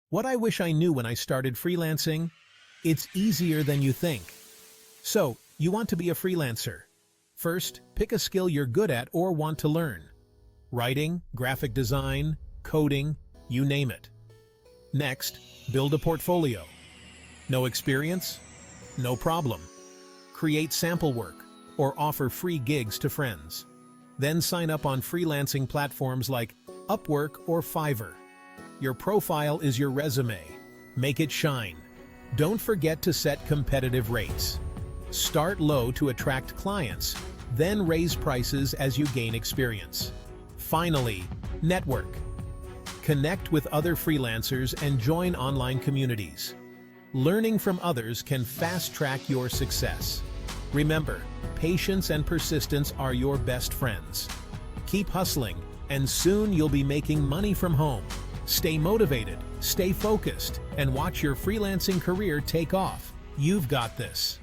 What I wish I knew when I started freelancing? It's easier than you think. So, you want to be a freelancer. First, pick a skill you're good at or want to learn. Writing, graphic design, coding, you name it. Next, build a portfolio. No experience? No problem. Create sample work or offer free gigs to friends. Then sign up on freelancing platforms like Upwork or Fiverr. Your profile is your resume. Make it shine. Don't forget to set competitive rates. Start low to attract clients, then raise prices as you gain experience. Finally, network. Connect with other freelancers and join online communities. Learning from others can fast-track your success. Remember, patience and persistence are your best friends. Keep hustling, and soon you'll be making money from home. Stay motivated, stay focused, and watch your freelancing career take off. You've got this.